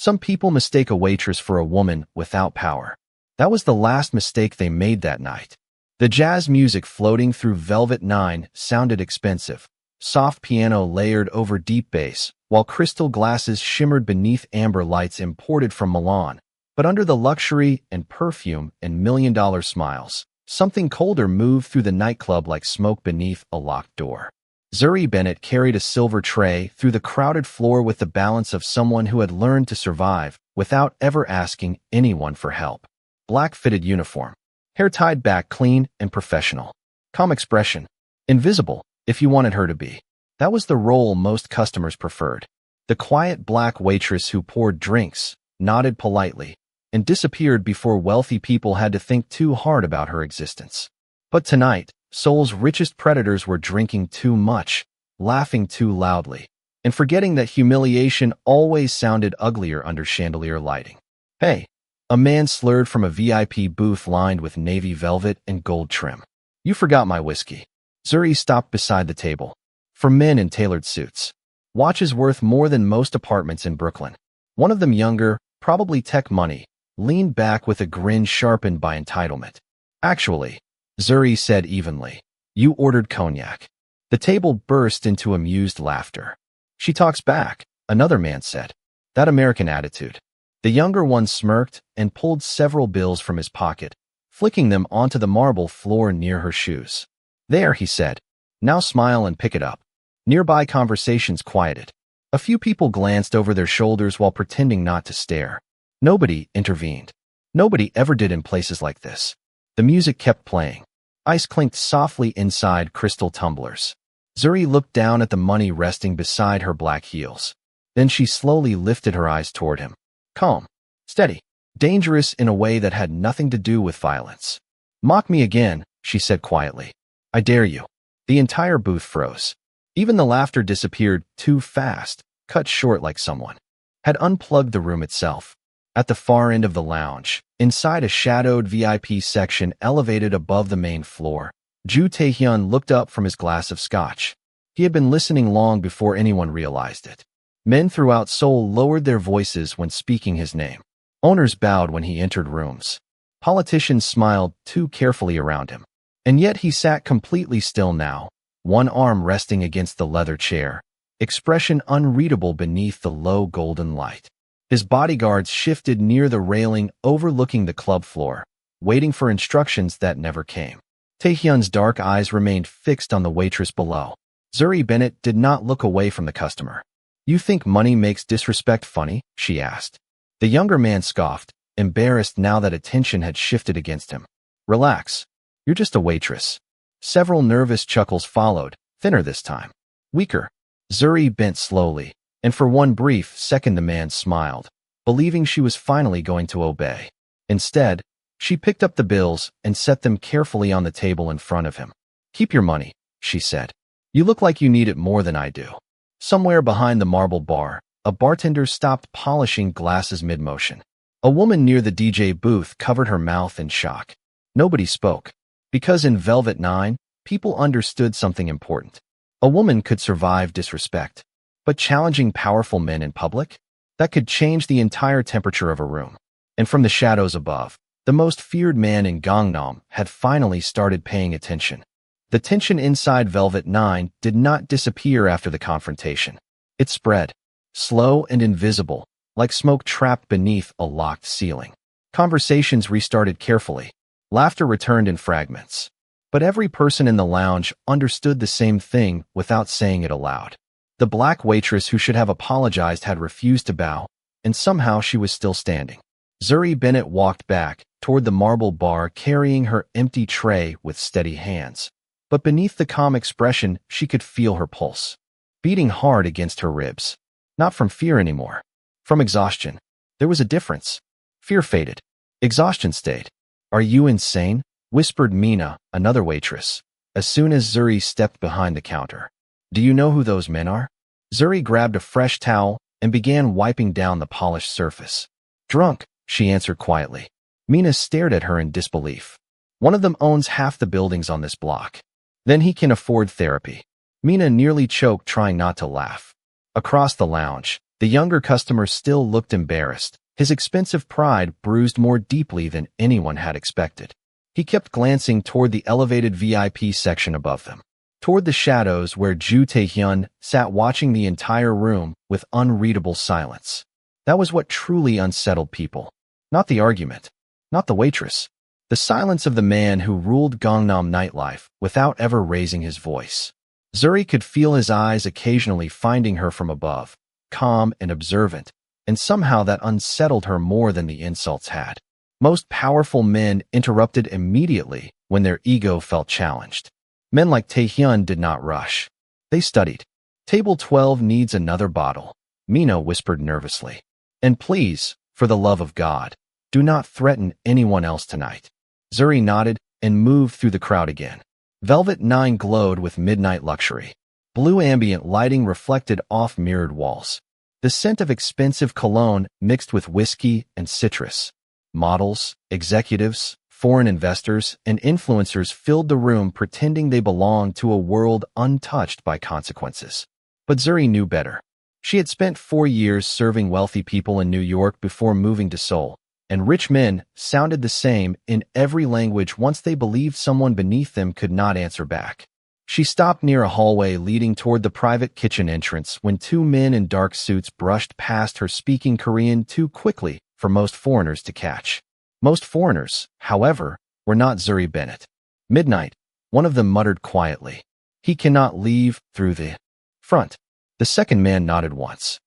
Some people mistake a waitress for a woman without power. That was the last mistake they made that night. The jazz music floating through Velvet 9 sounded expensive. Soft piano layered over deep bass, while crystal glasses shimmered beneath amber lights imported from Milan. But under the luxury and perfume and million-dollar smiles, something colder moved through the nightclub like smoke beneath a locked door. Zuri Bennett carried a silver tray through the crowded floor with the balance of someone who had learned to survive without ever asking anyone for help. Black fitted uniform. Hair tied back clean and professional. Calm expression. Invisible, if you wanted her to be. That was the role most customers preferred. The quiet black waitress who poured drinks, nodded politely, and disappeared before wealthy people had to think too hard about her existence. But tonight, Seoul's richest predators were drinking too much, laughing too loudly, and forgetting that humiliation always sounded uglier under chandelier lighting. "Hey," a man slurred from a VIP booth lined with navy velvet and gold trim. "You forgot my whiskey." Zuri stopped beside the table. For men in tailored suits. Watches worth more than most apartments in Brooklyn. One of them younger, probably tech money, leaned back with a grin sharpened by entitlement. "Actually," Zuri said evenly, "you ordered cognac." The table burst into amused laughter. "She talks back," another man said. "That American attitude." The younger one smirked and pulled several bills from his pocket, flicking them onto the marble floor near her shoes. "There," he said. "Now smile and pick it up." Nearby conversations quieted. A few people glanced over their shoulders while pretending not to stare. Nobody intervened. Nobody ever did in places like this. The music kept playing. Ice clinked softly inside crystal tumblers. Zuri looked down at the money resting beside her black heels. Then she slowly lifted her eyes toward him. Calm. Steady. Dangerous in a way that had nothing to do with violence. "Mock me again," she said quietly. "I dare you." The entire booth froze. Even the laughter disappeared too fast, cut short like someone had unplugged the room itself. At the far end of the lounge, inside a shadowed VIP section elevated above the main floor, Ju Taehyun looked up from his glass of scotch. He had been listening long before anyone realized it. Men throughout Seoul lowered their voices when speaking his name. Owners bowed when he entered rooms. Politicians smiled too carefully around him. And yet he sat completely still now, one arm resting against the leather chair, expression unreadable beneath the low golden light. His bodyguards shifted near the railing overlooking the club floor, waiting for instructions that never came. Taehyun's dark eyes remained fixed on the waitress below. Zuri Bennett did not look away from the customer. "You think money makes disrespect funny?" she asked. The younger man scoffed, embarrassed now that attention had shifted against him. "Relax. You're just a waitress." Several nervous chuckles followed, thinner this time. Weaker. Zuri bent slowly, and for one brief second the man smiled, believing she was finally going to obey. Instead, she picked up the bills and set them carefully on the table in front of him. "Keep your money," she said. "You look like you need it more than I do." Somewhere behind the marble bar, a bartender stopped polishing glasses mid-motion. A woman near the DJ booth covered her mouth in shock. Nobody spoke. Because in Velvet 9, people understood something important. A woman could survive disrespect. But challenging powerful men in public? That could change the entire temperature of a room. And from the shadows above, the most feared man in Gangnam had finally started paying attention. The tension inside Velvet 9 did not disappear after the confrontation. It spread, slow and invisible, like smoke trapped beneath a locked ceiling. Conversations restarted carefully. Laughter returned in fragments. But every person in the lounge understood the same thing without saying it aloud. The black waitress who should have apologized had refused to bow, and somehow she was still standing. Zuri Bennett walked back toward the marble bar carrying her empty tray with steady hands. But beneath the calm expression, she could feel her pulse, beating hard against her ribs. Not from fear anymore. From exhaustion. There was a difference. Fear faded. Exhaustion stayed. "Are you insane?" whispered Mina, another waitress, as soon as Zuri stepped behind the counter. "Do you know who those men are?" Zuri grabbed a fresh towel and began wiping down the polished surface. "Drunk," she answered quietly. Mina stared at her in disbelief. "One of them owns half the buildings on this block. Then he can afford therapy." Mina nearly choked trying not to laugh. Across the lounge, The younger customer still looked embarrassed, his expensive pride bruised more deeply than anyone had expected. He kept glancing toward the elevated VIP section above them, toward the shadows where Ju Taehyun sat watching the entire room with unreadable silence. That was what truly unsettled people. Not the argument, not the waitress. The silence of the man who ruled Gangnam nightlife without ever raising his voice. Zuri could feel his eyes occasionally finding her from above, calm and observant, and somehow that unsettled her more than the insults had. Most powerful men interrupted immediately when their ego felt challenged. Men like Taehyun did not rush. They studied. Table 12 needs another bottle, Mina whispered nervously. And please, for the love of God, do not threaten anyone else tonight. Zuri nodded and moved through the crowd again. Velvet 9 glowed with midnight luxury. Blue ambient lighting reflected off mirrored walls. The scent of expensive cologne mixed with whiskey and citrus. Models, executives, foreign investors, and influencers filled the room pretending they belonged to a world untouched by consequences. But Zuri knew better. She had spent 4 years serving wealthy people in New York before moving to Seoul, and rich men sounded the same in every language once they believed someone beneath them could not answer back. She stopped near a hallway leading toward the private kitchen entrance when 2 men in dark suits brushed past her speaking Korean too quickly for most foreigners to catch. Most foreigners, however, were not Zuri Bennett. Midnight, one of them muttered quietly. He cannot leave through the front. The second man nodded once.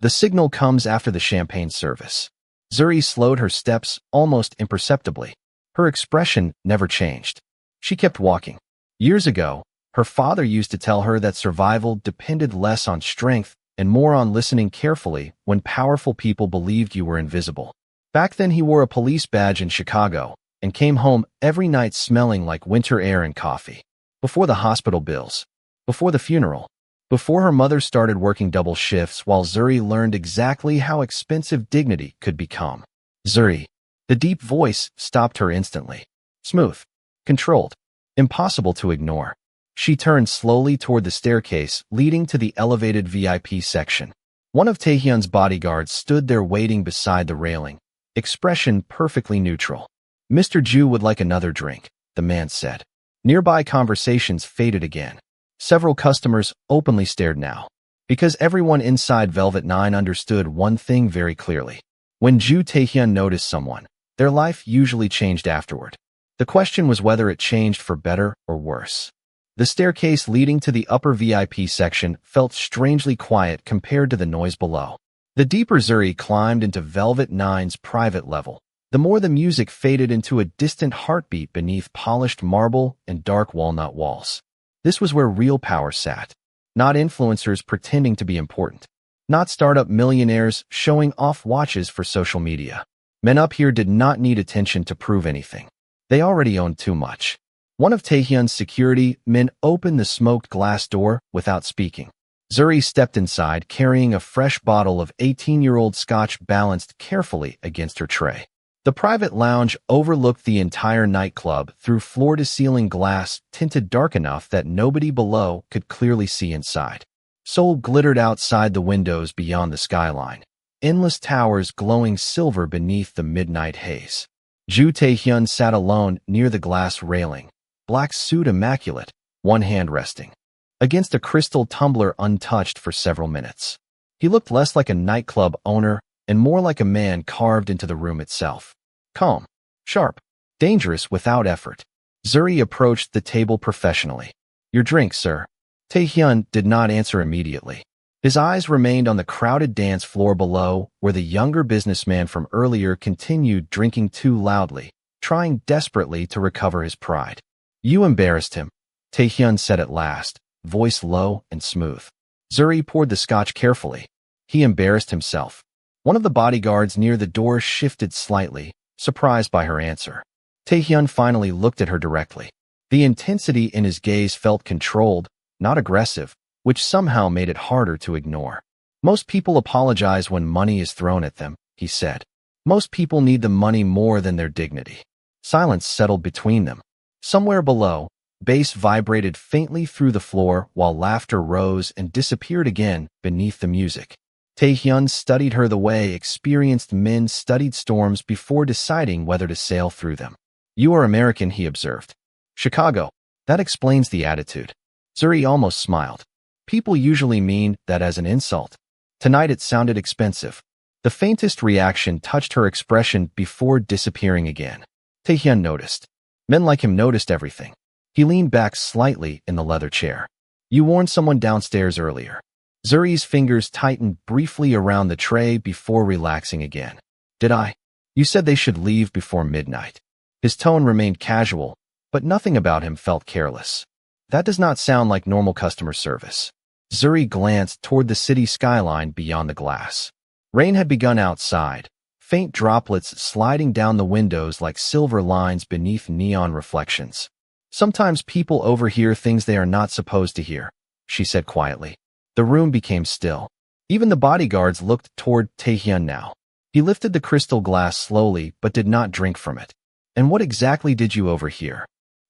The signal comes after the champagne service. Zuri slowed her steps almost imperceptibly. Her expression never changed. She kept walking. Years ago, her father used to tell her that survival depended less on strength and more on listening carefully when powerful people believed you were invisible. Back then he wore a police badge in Chicago and came home every night smelling like winter air and coffee. Before the hospital bills. Before the funeral. Before her mother started working double shifts while Zuri learned exactly how expensive dignity could become. Zuri. The deep voice stopped her instantly. Smooth. Controlled. Impossible to ignore. She turned slowly toward the staircase leading to the elevated VIP section. One of Taehyun's bodyguards stood there waiting beside the railing, expression perfectly neutral. Mr. Ju would like another drink, the man said. Nearby conversations faded again. Several customers openly stared now, because everyone inside Velvet 9 understood one thing very clearly. When Ju Taehyun noticed someone, their life usually changed afterward. The question was whether it changed for better or worse. The staircase leading to the upper VIP section felt strangely quiet compared to the noise below. The deeper Zuri climbed into Velvet 9's private level, the more the music faded into a distant heartbeat beneath polished marble and dark walnut walls. This was where real power sat. Not influencers pretending to be important. Not startup millionaires showing off watches for social media. Men up here did not need attention to prove anything. They already owned too much. One of Taehyun's security men opened the smoked glass door without speaking. Zuri stepped inside carrying a fresh bottle of 18-year-old scotch balanced carefully against her tray. The private lounge overlooked the entire nightclub through floor-to-ceiling glass tinted dark enough that nobody below could clearly see inside. Seoul glittered outside the windows beyond the skyline, endless towers glowing silver beneath the midnight haze. Ju Taehyun sat alone near the glass railing, black suit immaculate, one hand resting against a crystal tumbler untouched for several minutes. He looked less like a nightclub owner and more like a man carved into the room itself. Calm, sharp, dangerous without effort. Zuri approached the table professionally. Your drink, sir. Taehyun did not answer immediately. His eyes remained on the crowded dance floor below, where the younger businessman from earlier continued drinking too loudly, trying desperately to recover his pride. You embarrassed him, Taehyun said at last, voice low and smooth. Zuri poured the scotch carefully. He embarrassed himself. One of the bodyguards near the door shifted slightly, surprised by her answer. Taehyun finally looked at her directly. The intensity in his gaze felt controlled, not aggressive, which somehow made it harder to ignore. Most people apologize when money is thrown at them, he said. Most people need the money more than their dignity. Silence settled between them. Somewhere below, bass vibrated faintly through the floor while laughter rose and disappeared again beneath the music. Taehyun studied her the way experienced men studied storms before deciding whether to sail through them. You are American, he observed. Chicago. That explains the attitude. Zuri almost smiled. People usually mean that as an insult. Tonight it sounded expensive. The faintest reaction touched her expression before disappearing again. Taehyun noticed. Men like him noticed everything. He leaned back slightly in the leather chair. You warned someone downstairs earlier. Zuri's fingers tightened briefly around the tray before relaxing again. Did I? You said they should leave before midnight. His tone remained casual, but nothing about him felt careless. That does not sound like normal customer service. Zuri glanced toward the city skyline beyond the glass. Rain had begun outside, faint droplets sliding down the windows like silver lines beneath neon reflections. Sometimes people overhear things they are not supposed to hear, she said quietly. The room became still. Even the bodyguards looked toward Taehyun now. He lifted the crystal glass slowly but did not drink from it. And what exactly did you overhear?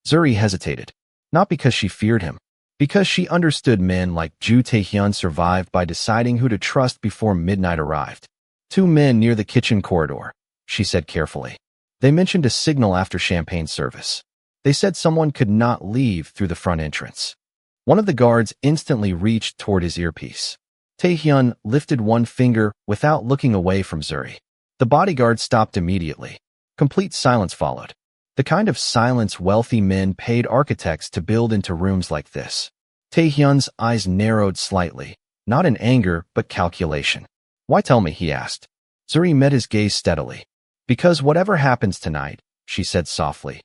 Zuri hesitated. Not because she feared him. Because she understood men like Ju Taehyun survived by deciding who to trust before midnight arrived. 2 men near the kitchen corridor, she said carefully. They mentioned a signal after champagne service. They said someone could not leave through the front entrance. One of the guards instantly reached toward his earpiece. Taehyun lifted one finger without looking away from Zuri. The bodyguard stopped immediately. Complete silence followed. The kind of silence wealthy men paid architects to build into rooms like this. Taehyun's eyes narrowed slightly, not in anger but calculation. Why tell me, he asked. Zuri met his gaze steadily. Because whatever happens tonight, she said softly,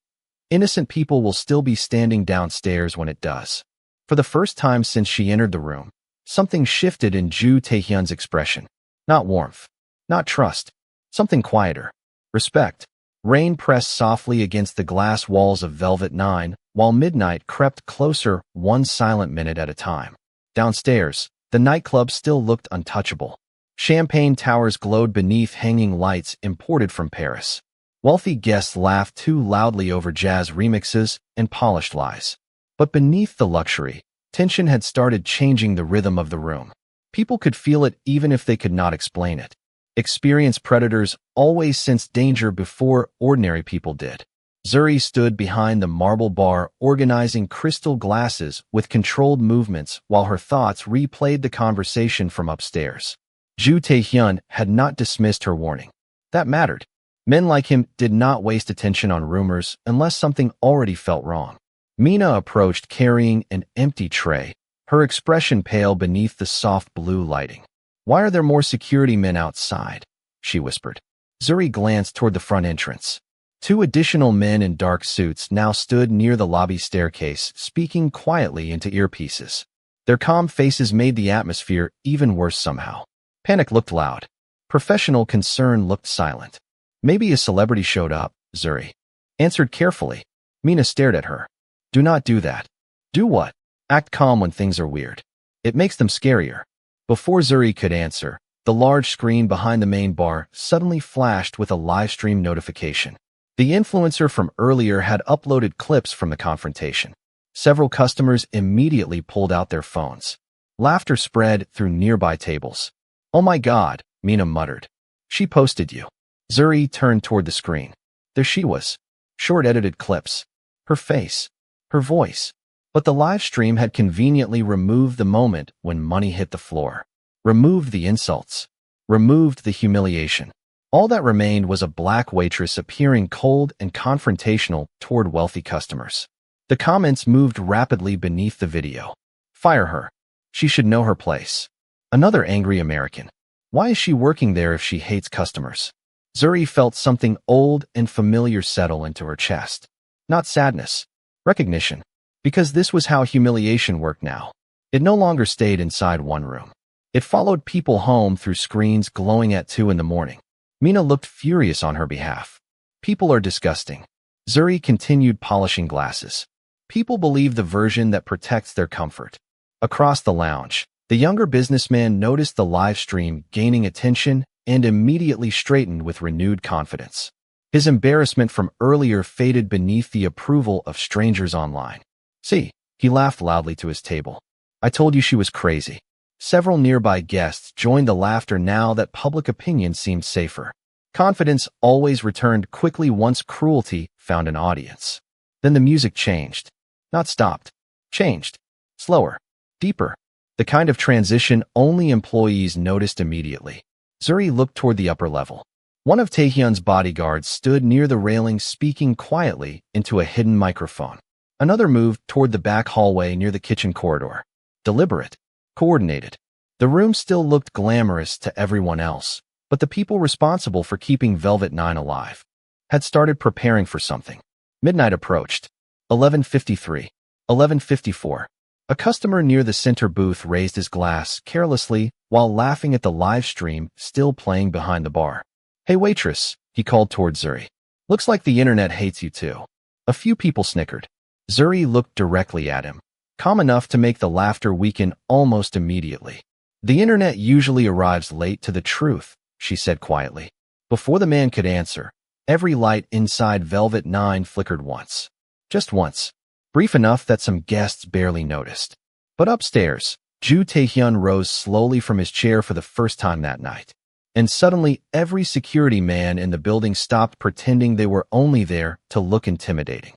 innocent people will still be standing downstairs when it does. For the first time since she entered the room, something shifted in Ju Taehyun's expression. Not warmth, not trust, something quieter. Respect. Rain pressed softly against the glass walls of Velvet 9, while midnight crept closer 1 silent minute at a time. Downstairs, the nightclub still looked untouchable. Champagne towers glowed beneath hanging lights imported from Paris. Wealthy guests laughed too loudly over jazz remixes and polished lies. But beneath the luxury, tension had started changing the rhythm of the room. People could feel it even if they could not explain it. Experienced predators always sensed danger before ordinary people did. Zuri stood behind the marble bar organizing crystal glasses with controlled movements while her thoughts replayed the conversation from upstairs. Ju Taehyun had not dismissed her warning. That mattered. Men like him did not waste attention on rumors unless something already felt wrong. Mina approached carrying an empty tray, her expression pale beneath the soft blue lighting. Why are there more security men outside? She whispered. Zuri glanced toward the front entrance. 2 additional men in dark suits now stood near the lobby staircase, speaking quietly into earpieces. Their calm faces made the atmosphere even worse somehow. Panic looked loud. Professional concern looked silent. Maybe a celebrity showed up, Zuri answered carefully. Mina stared at her. Do not do that. Do what? Act calm when things are weird. It makes them scarier. Before Zuri could answer, the large screen behind the main bar suddenly flashed with a live stream notification. The influencer from earlier had uploaded clips from the confrontation. Several customers immediately pulled out their phones. Laughter spread through nearby tables. Oh my God, Mina muttered. She posted you. Zuri turned toward the screen. There she was. Short edited clips. Her face. Her voice. But the live stream had conveniently removed the moment when money hit the floor. Removed the insults. Removed the humiliation. All that remained was a black waitress appearing cold and confrontational toward wealthy customers. The comments moved rapidly beneath the video. Fire her. She should know her place. Another angry American. Why is she working there if she hates customers? Zuri felt something old and familiar settle into her chest. Not sadness. Recognition. Because this was how humiliation worked now. It no longer stayed inside one room. It followed people home through screens glowing at 2 in the morning. Mina looked furious on her behalf. People are disgusting. Zuri continued polishing glasses. People believe the version that protects their comfort. Across the lounge, the younger businessman noticed the live stream gaining attention and immediately straightened with renewed confidence. His embarrassment from earlier faded beneath the approval of strangers online. See, he laughed loudly to his table. I told you she was crazy. Several nearby guests joined the laughter now that public opinion seemed safer. Confidence always returned quickly once cruelty found an audience. Then the music changed. Not stopped. Changed. Slower. Deeper. The kind of transition only employees noticed immediately. Zuri looked toward the upper level. One of Taehyun's bodyguards stood near the railing speaking quietly into a hidden microphone. Another moved toward the back hallway near the kitchen corridor. Deliberate. Coordinated. The room still looked glamorous to everyone else, but the people responsible for keeping Velvet 9 alive had started preparing for something. Midnight approached. 11:53. 11:54. A customer near the center booth raised his glass carelessly while laughing at the live stream still playing behind the bar. "Hey waitress," he called toward Zuri. "Looks like the internet hates you too." A few people snickered. Zuri looked directly at him, calm enough to make the laughter weaken almost immediately. "The internet usually arrives late to the truth," she said quietly. Before the man could answer, every light inside Velvet 9 flickered once. Just once. Brief enough that some guests barely noticed. But upstairs, Ju Taehyun rose slowly from his chair for the first time that night. And suddenly, every security man in the building stopped pretending they were only there to look intimidating.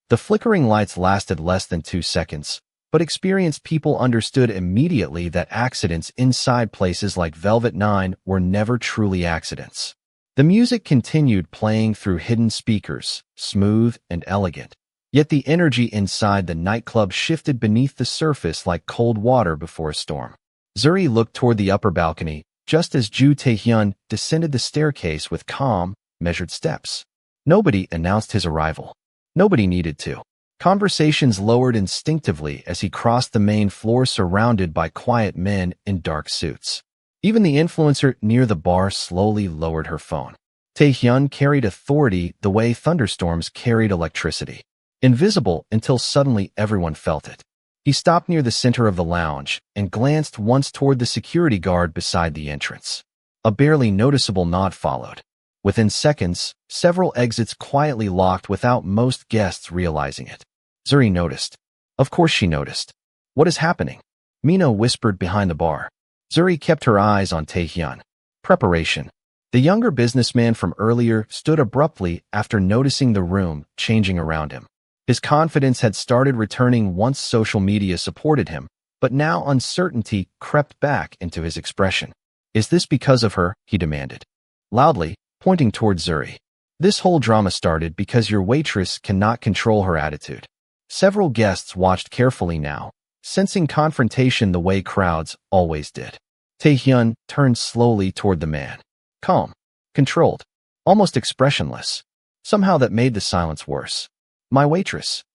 The flickering lights lasted less than 2 seconds, but experienced people understood immediately that accidents inside places like Velvet 9 were never truly accidents. The music continued playing through hidden speakers, smooth and elegant. Yet the energy inside the nightclub shifted beneath the surface like cold water before a storm. Zuri looked toward the upper balcony, just as Ju Taehyun descended the staircase with calm, measured steps. Nobody announced his arrival. Nobody needed to. Conversations lowered instinctively as he crossed the main floor surrounded by quiet men in dark suits. Even the influencer near the bar slowly lowered her phone. Taehyun carried authority the way thunderstorms carried electricity. Invisible until suddenly everyone felt it. He stopped near the center of the lounge and glanced once toward the security guard beside the entrance. A barely noticeable nod followed. Within seconds, several exits quietly locked without most guests realizing it. Zuri noticed. Of course she noticed. "What is happening?" Mina whispered behind the bar. Zuri kept her eyes on Taehyun. Preparation. The younger businessman from earlier stood abruptly after noticing the room changing around him. His confidence had started returning once social media supported him, but now uncertainty crept back into his expression. "Is this because of her?" he demanded. Loudly, pointing toward Zuri. "This whole drama started because your waitress cannot control her attitude." Several guests watched carefully now, sensing confrontation the way crowds always did. Taehyun turned slowly toward the man. Calm, controlled, almost expressionless. Somehow that made the silence worse. "My waitress,"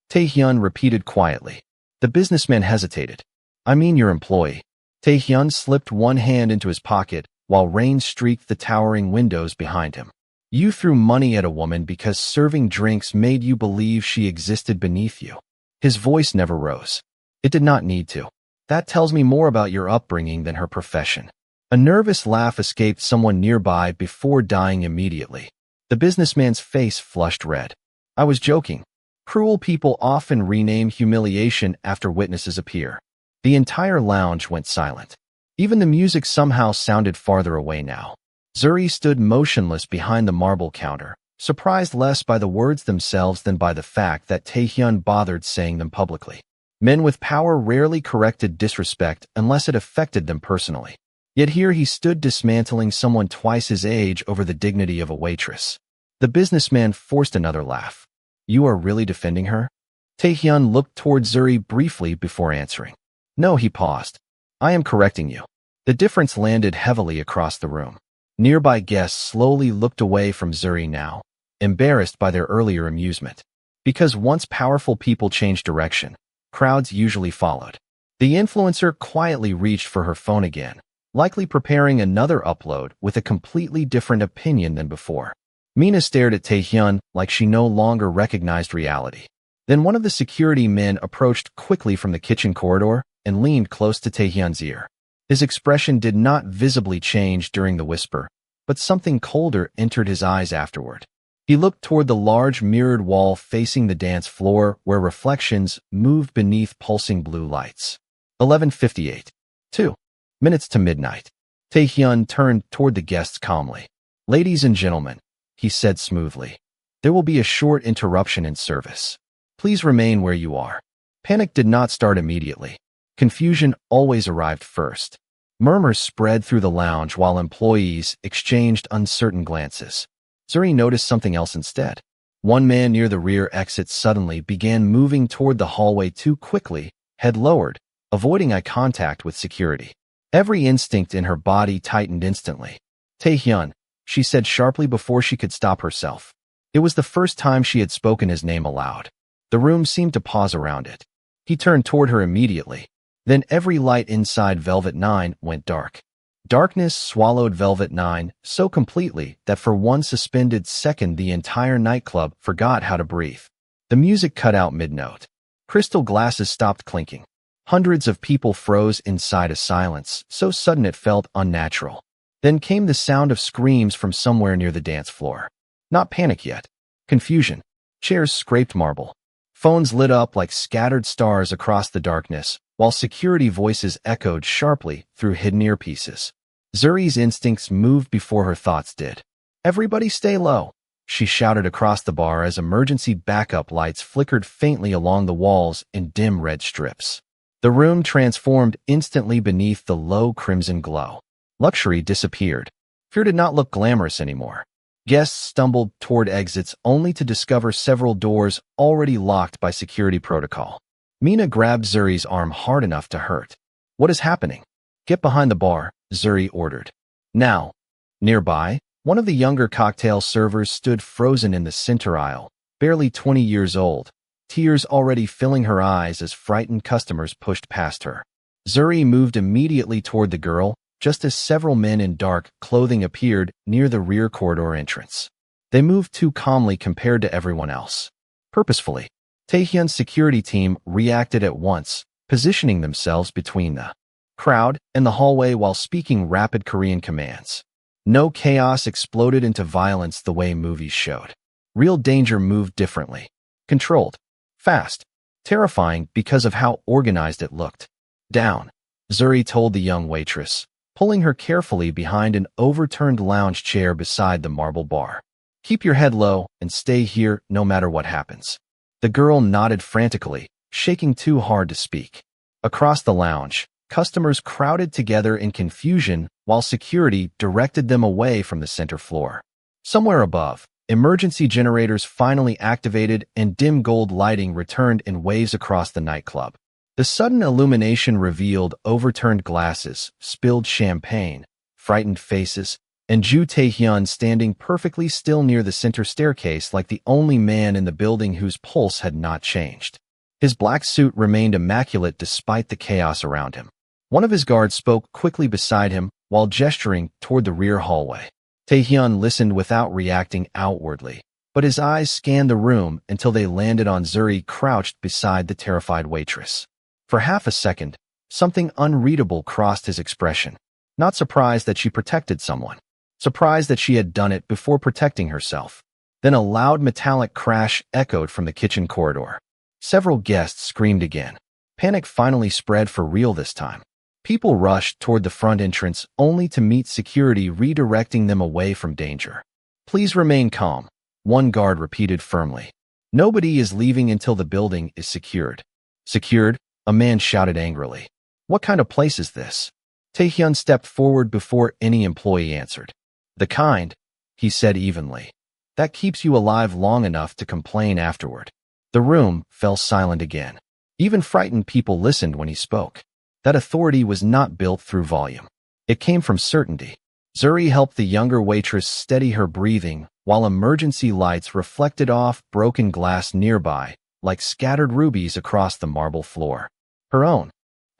Taehyun repeated quietly. The businessman hesitated. "I mean your employee." Taehyun slipped one hand into his pocket while rain streaked the towering windows behind him. "You threw money at a woman because serving drinks made you believe she existed beneath you." His voice never rose. It did not need to. "That tells me more about your upbringing than her profession." A nervous laugh escaped someone nearby before dying immediately. The businessman's face flushed red. "I was joking. Cruel people often rename humiliation after witnesses appear." The entire lounge went silent. Even the music somehow sounded farther away now. Zuri stood motionless behind the marble counter, surprised less by the words themselves than by the fact that Taehyun bothered saying them publicly. Men with power rarely corrected disrespect unless it affected them personally. Yet here he stood dismantling someone twice his age over the dignity of a waitress. The businessman forced another laugh. "You are really defending her?" Taehyun looked toward Zuri briefly before answering. "No," he paused. "I am correcting you." The difference landed heavily across the room. Nearby guests slowly looked away from Zuri now, embarrassed by their earlier amusement. Because once powerful people change direction, crowds usually followed. The influencer quietly reached for her phone again, likely preparing another upload with a completely different opinion than before. Mina stared at Taehyun like she no longer recognized reality. Then one of the security men approached quickly from the kitchen corridor and leaned close to Taehyun's ear. His expression did not visibly change during the whisper, but something colder entered his eyes afterward. He looked toward the large mirrored wall facing the dance floor where reflections moved beneath pulsing blue lights. 11:58. 2. Minutes to midnight. Taehyun turned toward the guests calmly. "Ladies and gentlemen," he said smoothly, "there will be a short interruption in service. Please remain where you are." Panic did not start immediately. Confusion always arrived first. Murmurs spread through the lounge while employees exchanged uncertain glances. Zuri noticed something else instead. One man near the rear exit suddenly began moving toward the hallway too quickly, head lowered, avoiding eye contact with security. Every instinct in her body tightened instantly. "Taehyun," she said sharply before she could stop herself. It was the first time she had spoken his name aloud. The room seemed to pause around it. He turned toward her immediately. Then every light inside Velvet 9 went dark. Darkness swallowed Velvet 9 so completely that for one suspended second the entire nightclub forgot how to breathe. The music cut out mid-note. Crystal glasses stopped clinking. Hundreds of people froze inside a silence so sudden it felt unnatural. Then came the sound of screams from somewhere near the dance floor. Not panic yet. Confusion. Chairs scraped marble. Phones lit up like scattered stars across the darkness, while security voices echoed sharply through hidden earpieces. Zuri's instincts moved before her thoughts did. "Everybody stay low," she shouted across the bar as emergency backup lights flickered faintly along the walls in dim red strips. The room transformed instantly beneath the low crimson glow. Luxury disappeared. Fear did not look glamorous anymore. Guests stumbled toward exits only to discover several doors already locked by security protocol. Mina grabbed Zuri's arm hard enough to hurt. "What is happening?" "Get behind the bar," Zuri ordered. "Now." Nearby, one of the younger cocktail servers stood frozen in the center aisle, barely 20 years old, tears already filling her eyes as frightened customers pushed past her. Zuri moved immediately toward the girl, just as several men in dark clothing appeared near the rear corridor entrance. They moved too calmly compared to everyone else. Purposefully, Taehyun's security team reacted at once, positioning themselves between the crowd and the hallway while speaking rapid Korean commands. No chaos exploded into violence the way movies showed. Real danger moved differently. Controlled. Fast. Terrifying because of how organized it looked. "Down," Zuri told the young waitress, pulling her carefully behind an overturned lounge chair beside the marble bar. "Keep your head low and stay here no matter what happens." The girl nodded frantically, shaking too hard to speak. Across the lounge, customers crowded together in confusion while security directed them away from the center floor. Somewhere above, emergency generators finally activated and dim gold lighting returned in waves across the nightclub. The sudden illumination revealed overturned glasses, spilled champagne, frightened faces, and Ju Taehyun standing perfectly still near the center staircase like the only man in the building whose pulse had not changed. His black suit remained immaculate despite the chaos around him. One of his guards spoke quickly beside him while gesturing toward the rear hallway. Taehyun listened without reacting outwardly, but his eyes scanned the room until they landed on Zuri crouched beside the terrified waitress. For half a second, something unreadable crossed his expression. Not surprised that she protected someone. Surprised that she had done it before protecting herself. Then a loud metallic crash echoed from the kitchen corridor. Several guests screamed again. Panic finally spread for real this time. People rushed toward the front entrance only to meet security redirecting them away from danger. "Please remain calm," one guard repeated firmly. "Nobody is leaving until the building is secured." "Secured?" a man shouted angrily. "What kind of place is this?" Taehyun stepped forward before any employee answered. "The kind," he said evenly, "that keeps you alive long enough to complain afterward." The room fell silent again. Even frightened people listened when he spoke. That authority was not built through volume. It came from certainty. Zuri helped the younger waitress steady her breathing while emergency lights reflected off broken glass nearby, like scattered rubies across the marble floor. Her own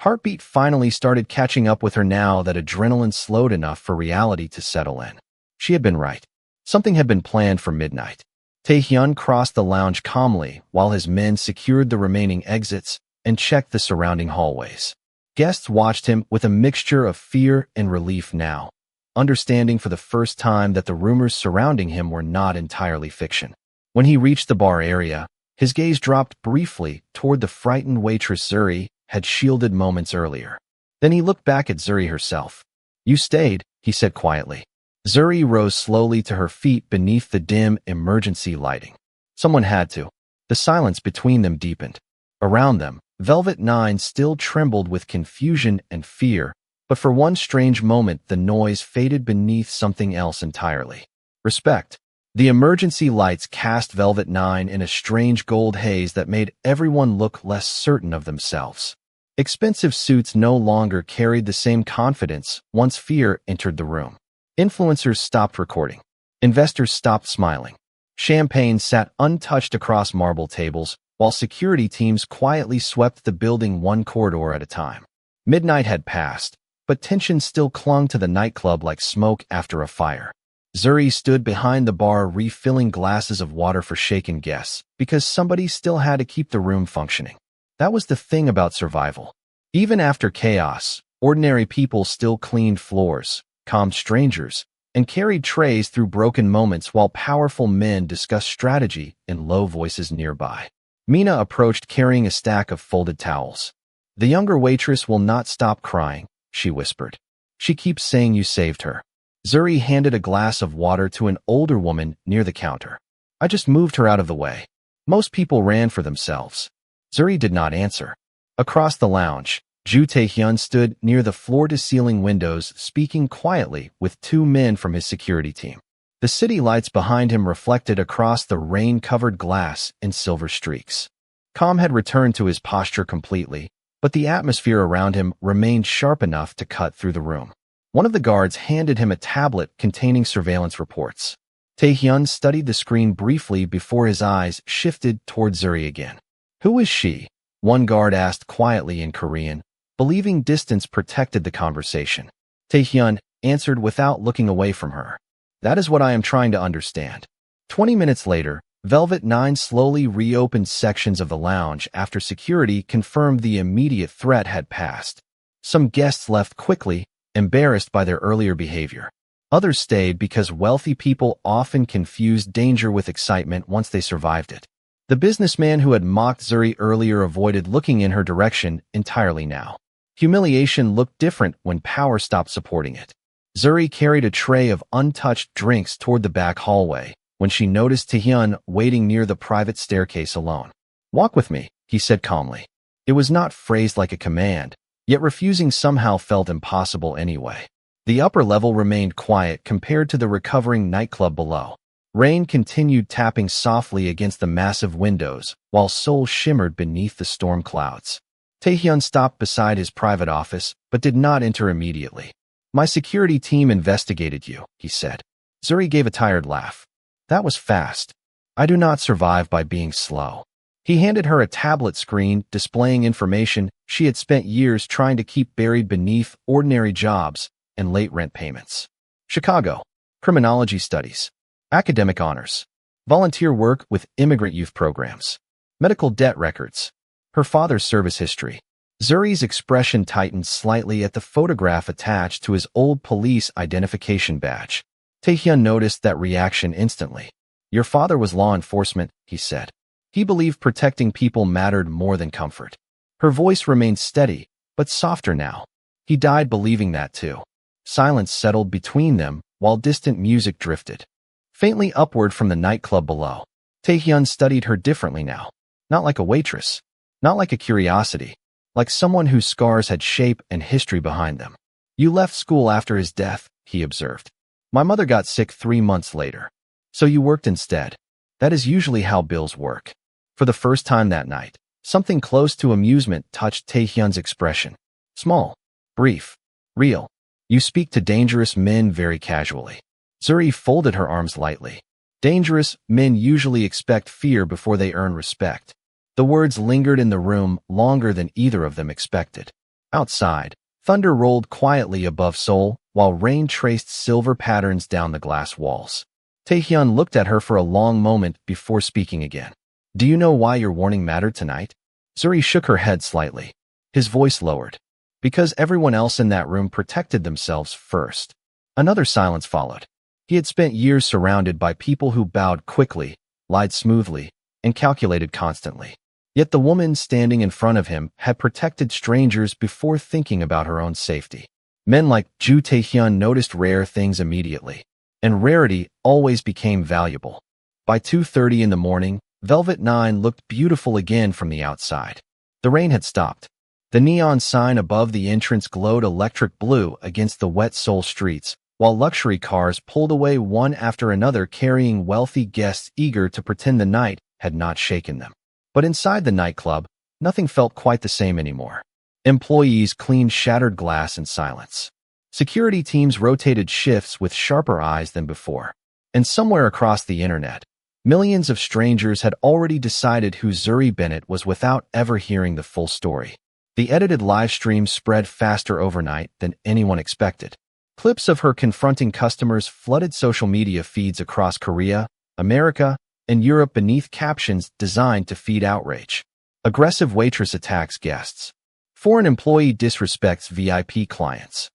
heartbeat finally started catching up with her now that adrenaline slowed enough for reality to settle in. She had been right. Something had been planned for midnight. Taehyun crossed the lounge calmly while his men secured the remaining exits and checked the surrounding hallways. Guests watched him with a mixture of fear and relief now, understanding for the first time that the rumors surrounding him were not entirely fiction. When he reached the bar area, his gaze dropped briefly toward the frightened waitress Zuri had shielded moments earlier. Then he looked back at Zuri herself. You stayed, he said quietly. Zuri rose slowly to her feet beneath the dim emergency lighting. Someone had to. The silence between them deepened. Around them, Velvet 9 still trembled with confusion and fear, but for one strange moment the noise faded beneath something else entirely. Respect. The emergency lights cast Velvet 9 in a strange gold haze that made everyone look less certain of themselves. Expensive suits no longer carried the same confidence once fear entered the room. Influencers stopped recording. Investors stopped smiling. Champagne sat untouched across marble tables, while security teams quietly swept the building one corridor at a time. Midnight had passed, but tension still clung to the nightclub like smoke after a fire. Zuri stood behind the bar refilling glasses of water for shaken guests, because somebody still had to keep the room functioning. That was the thing about survival. Even after chaos, ordinary people still cleaned floors, calmed strangers, and carried trays through broken moments while powerful men discussed strategy in low voices nearby. Mina approached carrying a stack of folded towels. The younger waitress will not stop crying, she whispered. She keeps saying you saved her. Zuri handed a glass of water to an older woman near the counter. I just moved her out of the way. Most people ran for themselves. Zuri did not answer. Across the lounge, Ju Taehyun stood near the floor-to-ceiling windows speaking quietly with two men from his security team. The city lights behind him reflected across the rain-covered glass in silver streaks. Calm had returned to his posture completely, but the atmosphere around him remained sharp enough to cut through the room. One of the guards handed him a tablet containing surveillance reports. Taehyun studied the screen briefly before his eyes shifted toward Zuri again. Who is she? One guard asked quietly in Korean, believing distance protected the conversation. Taehyun answered without looking away from her. That is what I am trying to understand. 20 minutes later, Velvet 9 slowly reopened sections of the lounge after security confirmed the immediate threat had passed. Some guests left quickly, embarrassed by their earlier behavior. Others stayed because wealthy people often confused danger with excitement once they survived it. The businessman who had mocked Zuri earlier avoided looking in her direction entirely now. Humiliation looked different when power stopped supporting it. Zuri carried a tray of untouched drinks toward the back hallway when she noticed Taehyun waiting near the private staircase alone. Walk with me, he said calmly. It was not phrased like a command, yet refusing somehow felt impossible anyway. The upper level remained quiet compared to the recovering nightclub below. Rain continued tapping softly against the massive windows, while Seoul shimmered beneath the storm clouds. Taehyun stopped beside his private office, but did not enter immediately. My security team investigated you, he said. Zuri gave a tired laugh. That was fast. I do not survive by being slow. He handed her a tablet screen displaying information she had spent years trying to keep buried beneath ordinary jobs and late rent payments. Chicago. Criminology studies. Academic honors. Volunteer work with immigrant youth programs. Medical debt records. Her father's service history. Zuri's expression tightened slightly at the photograph attached to his old police identification badge. Taehyun noticed that reaction instantly. Your father was law enforcement, he said. He believed protecting people mattered more than comfort. Her voice remained steady, but softer now. He died believing that too. Silence settled between them while distant music drifted. Faintly upward from the nightclub below. Taehyun studied her differently now. Not like a waitress. Not like a curiosity. Like someone whose scars had shape and history behind them. You left school after his death, he observed. My mother got sick 3 months later. So you worked instead. That is usually how bills work. For the first time that night, something close to amusement touched Taehyun's expression. Small. Brief. Real. You speak to dangerous men very casually. Zuri folded her arms lightly. Dangerous men usually expect fear before they earn respect. The words lingered in the room longer than either of them expected. Outside, thunder rolled quietly above Seoul, while rain traced silver patterns down the glass walls. Taehyun looked at her for a long moment before speaking again. Do you know why your warning mattered tonight? Zuri shook her head slightly. His voice lowered. Because everyone else in that room protected themselves first. Another silence followed. He had spent years surrounded by people who bowed quickly, lied smoothly, and calculated constantly. Yet the woman standing in front of him had protected strangers before thinking about her own safety. Men like Ju Taehyun noticed rare things immediately, and rarity always became valuable. By 2:30 in the morning, Velvet 9 looked beautiful again from the outside. The rain had stopped. The neon sign above the entrance glowed electric blue against the wet Seoul streets, while luxury cars pulled away one after another carrying wealthy guests eager to pretend the night had not shaken them. But inside the nightclub, nothing felt quite the same anymore. Employees cleaned shattered glass in silence. Security teams rotated shifts with sharper eyes than before. And somewhere across the internet, millions of strangers had already decided who Zuri Bennett was without ever hearing the full story. The edited live stream spread faster overnight than anyone expected. Clips of her confronting customers flooded social media feeds across Korea, America, and Europe beneath captions designed to feed outrage. Aggressive waitress attacks guests. Foreign employee disrespects VIP clients.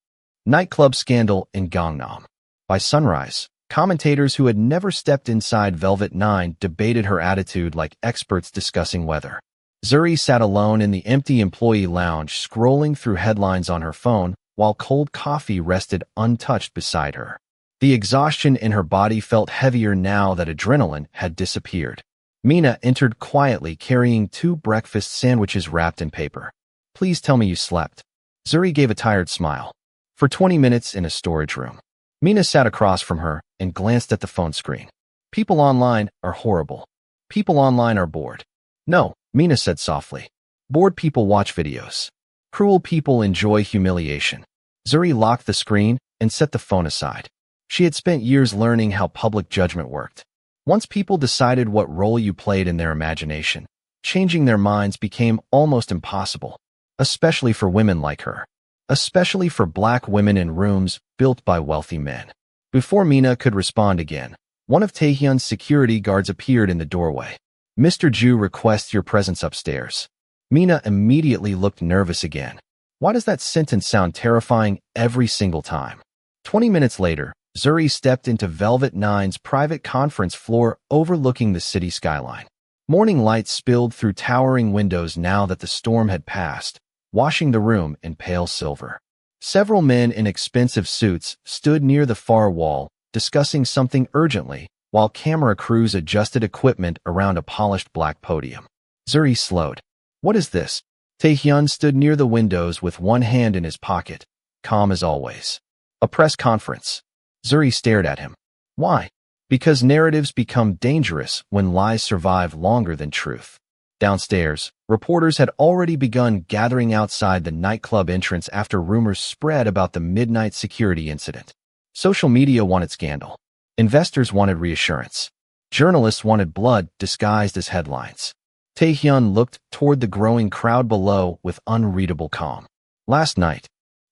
Nightclub scandal in Gangnam. By sunrise, commentators who had never stepped inside Velvet 9 debated her attitude like experts discussing weather. Zuri sat alone in the empty employee lounge scrolling through headlines on her phone while cold coffee rested untouched beside her. The exhaustion in her body felt heavier now that adrenaline had disappeared. Mina entered quietly carrying 2 breakfast sandwiches wrapped in paper. "Please tell me you slept." Zuri gave a tired smile. "For 20 minutes in a storage room." Mina sat across from her and glanced at the phone screen. "People online are horrible. People online are bored." "No," Mina said softly. "Bored people watch videos. Cruel people enjoy humiliation." Zuri locked the screen and set the phone aside. She had spent years learning how public judgment worked. Once people decided what role you played in their imagination, changing their minds became almost impossible, especially for women like her. Especially for black women in rooms built by wealthy men. Before Mina could respond again, one of Taehyun's security guards appeared in the doorway. "Mr. Ju requests your presence upstairs." Mina immediately looked nervous again. Why does that sentence sound terrifying every single time? 20 minutes later, Zuri stepped into Velvet 9's private conference floor overlooking the city skyline. Morning light spilled through towering windows now that the storm had passed, washing the room in pale silver. Several men in expensive suits stood near the far wall, discussing something urgently, while camera crews adjusted equipment around a polished black podium. Zuri slowed. "What is this?" Taehyun stood near the windows with one hand in his pocket, calm as always. "A press conference." Zuri stared at him. "Why?" "Because narratives become dangerous when lies survive longer than truth." Downstairs, reporters had already begun gathering outside the nightclub entrance after rumors spread about the midnight security incident. Social media wanted scandal. Investors wanted reassurance. Journalists wanted blood disguised as headlines. Taehyun looked toward the growing crowd below with unreadable calm. "Last night,"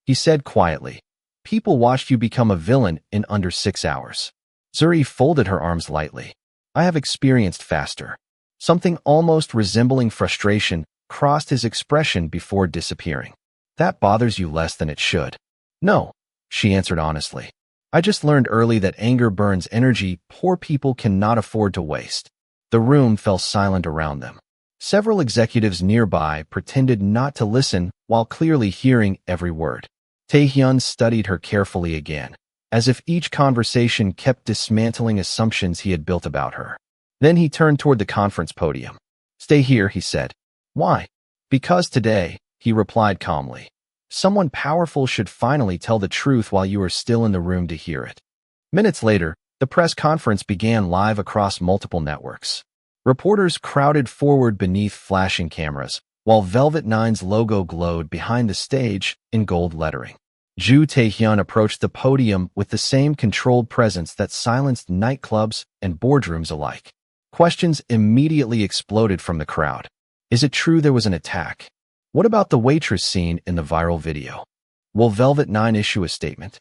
he said quietly, "people watched you become a villain in under 6 hours." Zuri folded her arms lightly. "I have experienced faster." Something almost resembling frustration crossed his expression before disappearing. "That bothers you less than it should." "No," she answered honestly. "I just learned early that anger burns energy poor people cannot afford to waste." The room fell silent around them. Several executives nearby pretended not to listen while clearly hearing every word. Taehyun studied her carefully again, as if each conversation kept dismantling assumptions he had built about her. Then he turned toward the conference podium. "Stay here," he said. "Why?" "Because today," he replied calmly, "someone powerful should finally tell the truth while you are still in the room to hear it." Minutes later, the press conference began live across multiple networks. Reporters crowded forward beneath flashing cameras, while Velvet 9's logo glowed behind the stage in gold lettering. Ju Taehyun approached the podium with the same controlled presence that silenced nightclubs and boardrooms alike. Questions immediately exploded from the crowd. Is it true there was an attack? What about the waitress scene in the viral video? Will Velvet 9 issue a statement?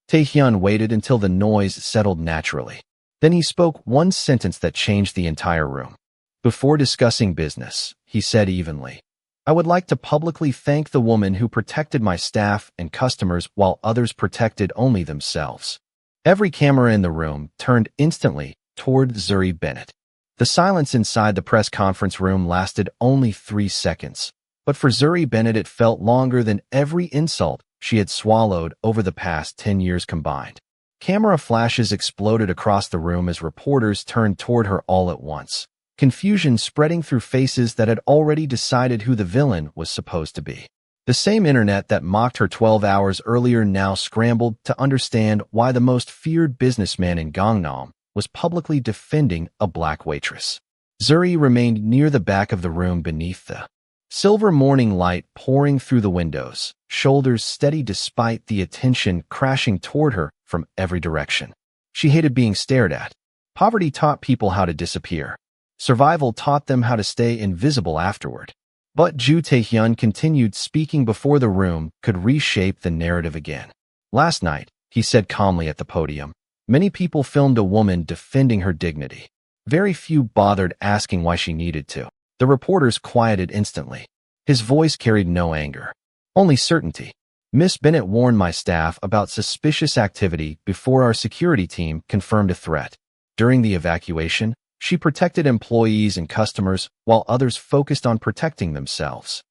Taehyun waited until the noise settled naturally. Then he spoke one sentence that changed the entire room. "Before discussing business," he said evenly, "I would like to publicly thank the woman who protected my staff and customers while others protected only themselves." Every camera in the room turned instantly toward Zuri Bennett. The silence inside the press conference room lasted only 3 seconds, but for Zuri Bennett it felt longer than every insult she had swallowed over the past 10 years combined. Camera flashes exploded across the room as reporters turned toward her all at once, confusion spreading through faces that had already decided who the villain was supposed to be. The same internet that mocked her 12 hours earlier now scrambled to understand why the most feared businessman in Gangnam was publicly defending a black waitress. Zuri remained near the back of the room beneath the silver morning light pouring through the windows, shoulders steady despite the attention crashing toward her from every direction. She hated being stared at. Poverty taught people how to disappear. Survival taught them how to stay invisible afterward. But Ju Taehyun continued speaking before the room could reshape the narrative again. Last night, he said calmly at the podium, many people filmed a woman defending her dignity. Very few bothered asking why she needed to. The reporters quieted instantly. His voice carried no anger, only certainty. Miss Bennett warned my staff about suspicious activity before our security team confirmed a threat. During the evacuation, she protected employees and customers while others focused on protecting themselves.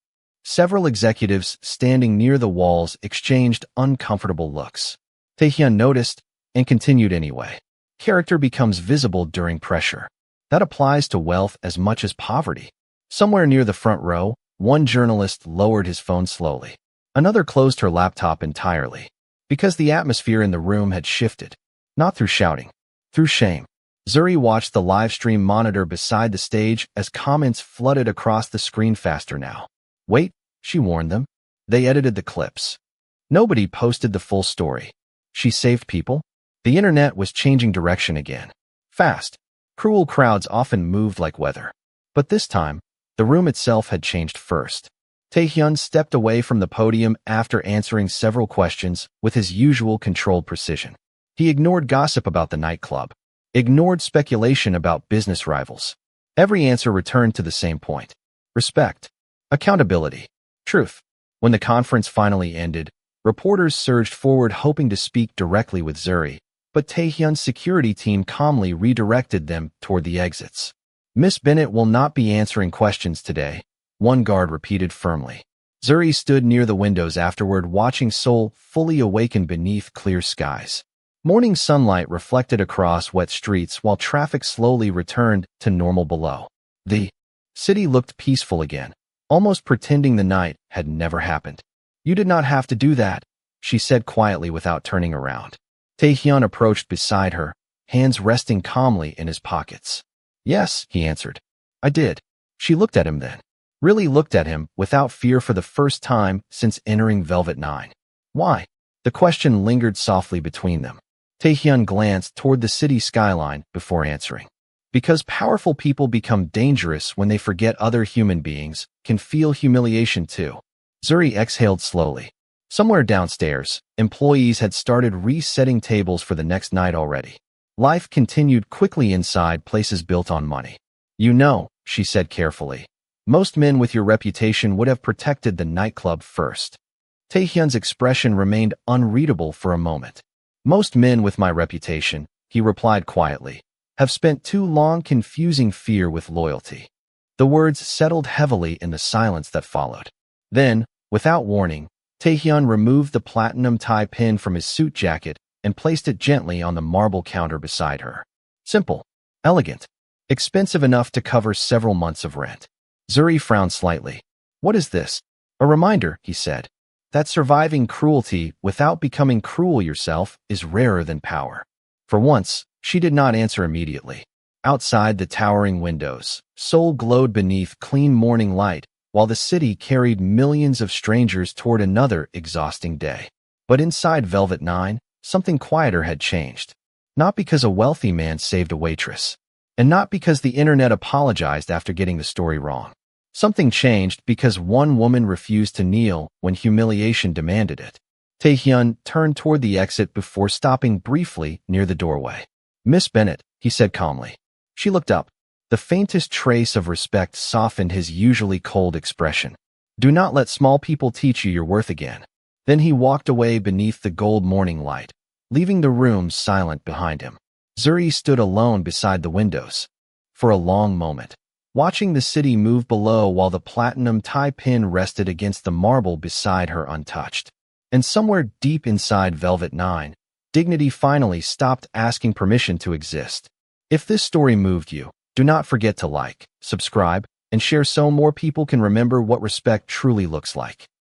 Several executives standing near the walls exchanged uncomfortable looks. Taehyun noticed and continued anyway. Character becomes visible during pressure. That applies to wealth as much as poverty. Somewhere near the front row, one journalist lowered his phone slowly. Another closed her laptop entirely, because the atmosphere in the room had shifted. Not through shouting, through shame. Zuri watched the live stream monitor beside the stage as comments flooded across the screen faster now. Wait, she warned them. They edited the clips. Nobody posted the full story. She saved people? The internet was changing direction again. Fast. Cruel crowds often moved like weather. But this time, the room itself had changed first. Taehyun stepped away from the podium after answering several questions with his usual controlled precision. He ignored gossip about the nightclub, ignored speculation about business rivals. Every answer returned to the same point. Respect, accountability, truth. When the conference finally ended, reporters surged forward hoping to speak directly with Zuri, but Taehyun's security team calmly redirected them toward the exits. Miss Bennett will not be answering questions today, one guard repeated firmly. Zuri stood near the windows afterward watching Seoul fully awaken beneath clear skies. Morning sunlight reflected across wet streets while traffic slowly returned to normal below. The city looked peaceful again, almost pretending the night had never happened. You did not have to do that, she said quietly without turning around. Taehyun approached beside her, hands resting calmly in his pockets. Yes, he answered. I did. She looked at him then. Really looked at him without fear for the first time since entering Velvet 9. Why? The question lingered softly between them. Taehyun glanced toward the city skyline before answering. Because powerful people become dangerous when they forget other human beings, can feel humiliation too. Zuri exhaled slowly. Somewhere downstairs, employees had started resetting tables for the next night already. Life continued quickly inside places built on money. You know, she said carefully. Most men with your reputation would have protected the nightclub first. Taehyun's expression remained unreadable for a moment. Most men with my reputation, he replied quietly, have spent too long confusing fear with loyalty. The words settled heavily in the silence that followed. Then, without warning, Taehyun removed the platinum tie pin from his suit jacket and placed it gently on the marble counter beside her. Simple, elegant, expensive enough to cover several months of rent. Zuri frowned slightly. What is this? A reminder, he said, that surviving cruelty without becoming cruel yourself is rarer than power. For once, she did not answer immediately. Outside the towering windows, Seoul glowed beneath clean morning light, while the city carried millions of strangers toward another exhausting day. But inside Velvet 9, something quieter had changed. Not because a wealthy man saved a waitress, and not because the internet apologized after getting the story wrong. Something changed because one woman refused to kneel when humiliation demanded it. Taehyun turned toward the exit before stopping briefly near the doorway. Miss Bennett, he said calmly. She looked up. The faintest trace of respect softened his usually cold expression. Do not let small people teach you your worth again. Then he walked away beneath the gold morning light, leaving the room silent behind him. Zuri stood alone beside the windows. for a long moment, watching the city move below while the platinum tie pin rested against the marble beside her untouched. And somewhere deep inside Velvet 9, dignity finally stopped asking permission to exist. If this story moved you, do not forget to like, subscribe, and share so more people can remember what respect truly looks like.